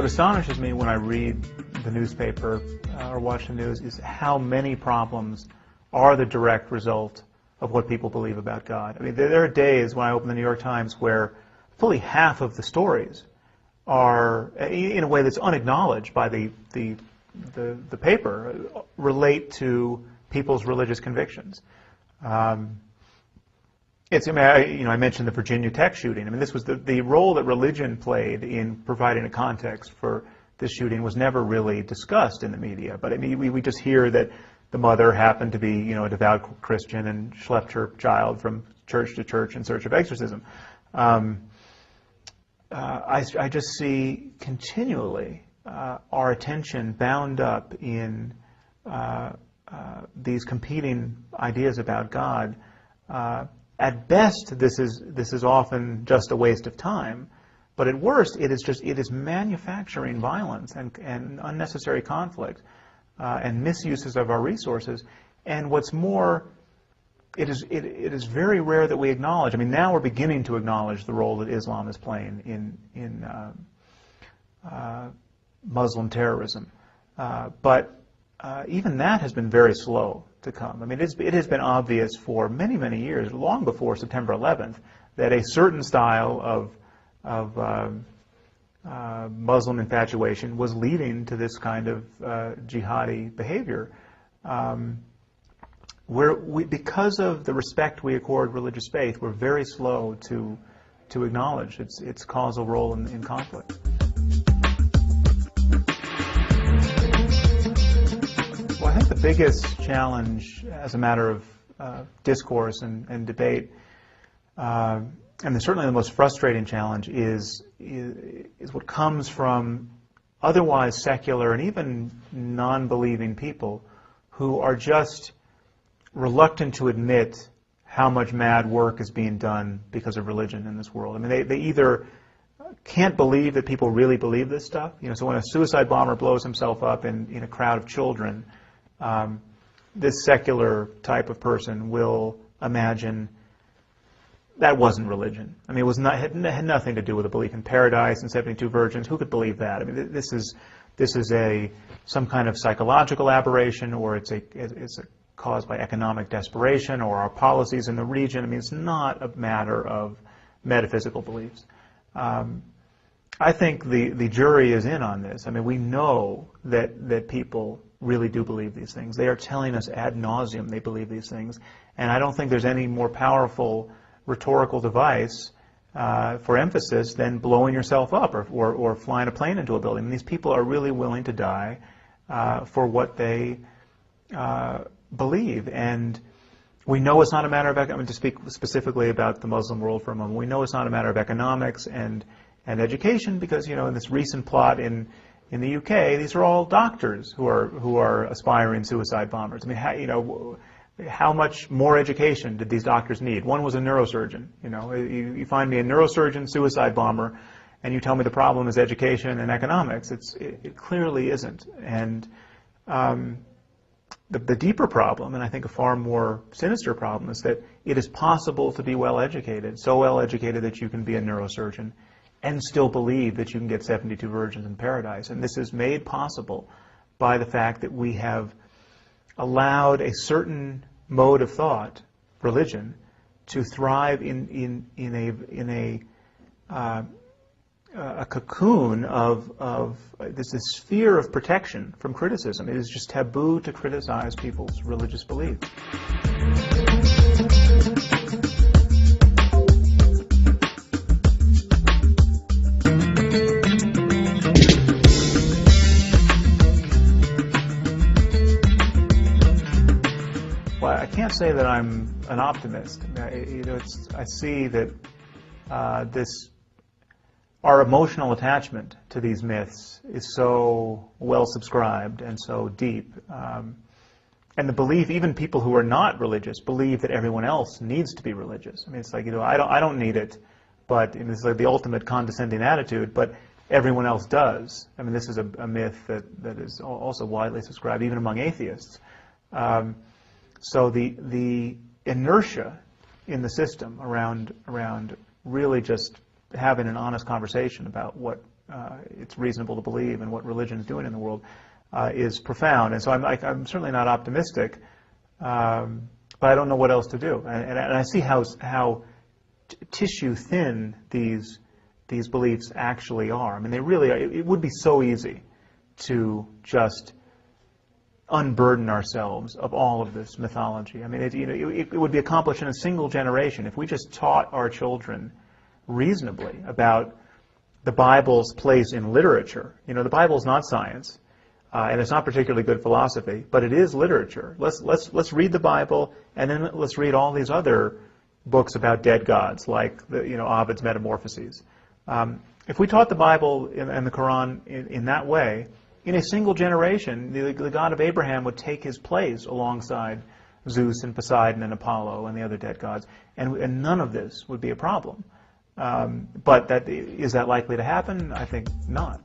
What astonishes me when I read the newspaper or watch the news is how many problems are the direct result of what people believe about God. I mean, there are days when I open the New York Times where fully half of the stories are, in a way that's unacknowledged by the paper, relate to people's religious convictions. I mentioned the Virginia Tech shooting. I mean, this was the role that religion played in providing a context for this shooting was never really discussed in the media. But I mean, we just hear that the mother happened to be, a devout Christian and schlepped her child from church to church in search of exorcism. I just see continually our attention bound up in these competing ideas about God. At best, this is often just a waste of time, but at worst, it is manufacturing violence and unnecessary conflict and misuses of our resources. And what's more, it is very rare that we acknowledge. I mean, now we're beginning to acknowledge the role that Islam is playing in Muslim terrorism, but even that has been very slow to come. I mean, it has been obvious for many, many years, long before September 11th, that a certain style of Muslim infatuation was leading to this kind of jihadi behavior. Because of the respect we accord religious faith, we're very slow to acknowledge its causal role in conflict. Well, I think the biggest challenge as a matter of discourse and debate, and certainly the most frustrating challenge, is what comes from otherwise secular and even non-believing people who are just reluctant to admit how much mad work is being done because of religion in this world. I mean, they either can't believe that people really believe this stuff. So when a suicide bomber blows himself up in a crowd of children, this secular type of person will imagine that wasn't religion. I mean, it had nothing to do with a belief in paradise and 72 virgins. Who could believe that? I mean, this is some kind of psychological aberration, or it's caused by economic desperation or our policies in the region. I mean, it's not a matter of metaphysical beliefs. I think the jury is in on this. I mean, we know that people really do believe these things. They are telling us ad nauseum they believe these things. And I don't think there's any more powerful rhetorical device for emphasis than blowing yourself up or flying a plane into a building. I mean, these people are really willing to die for what they believe. And we know it's not a matter of, I mean, to speak specifically about the Muslim world for a moment, we know it's not a matter of economics and education, because, in this recent plot in the UK, these are all doctors who are aspiring suicide bombers. I mean, how much more education did these doctors need? One was a neurosurgeon. You find me a neurosurgeon suicide bomber, and you tell me the problem is education and economics. It clearly isn't. And the deeper problem, and I think a far more sinister problem, is that it is possible to be well educated, so well educated that you can be a neurosurgeon and still believe that you can get 72 virgins in paradise. And this is made possible by the fact that we have allowed a certain mode of thought, religion, to thrive in a cocoon of this sphere of protection from criticism. It is just taboo to criticize people's religious beliefs. I can't say that I'm an optimist. I see that our emotional attachment to these myths is so well subscribed and so deep, and the belief, even people who are not religious believe that everyone else needs to be religious. I mean, it's like, I don't need it, but it's like the ultimate condescending attitude. But everyone else does. I mean, this is a myth that is also widely subscribed, even among atheists. So the inertia in the system around really just having an honest conversation about what it's reasonable to believe and what religion is doing in the world is profound. And so I'm certainly not optimistic, but I don't know what else to do. And I see how tissue thin these beliefs actually are. I mean, they really are. It would be so easy to just unburden ourselves of all of this mythology. I mean, it would be accomplished in a single generation if we just taught our children reasonably about the Bible's place in literature. You know, the Bible's not science, and it's not particularly good philosophy, but it is literature. Let's read the Bible, and then let's read all these other books about dead gods, like Ovid's Metamorphoses. If we taught the Bible and the Quran in that way, in a single generation, the God of Abraham would take his place alongside Zeus and Poseidon and Apollo and the other dead gods, and none of this would be a problem. But is that likely to happen? I think not.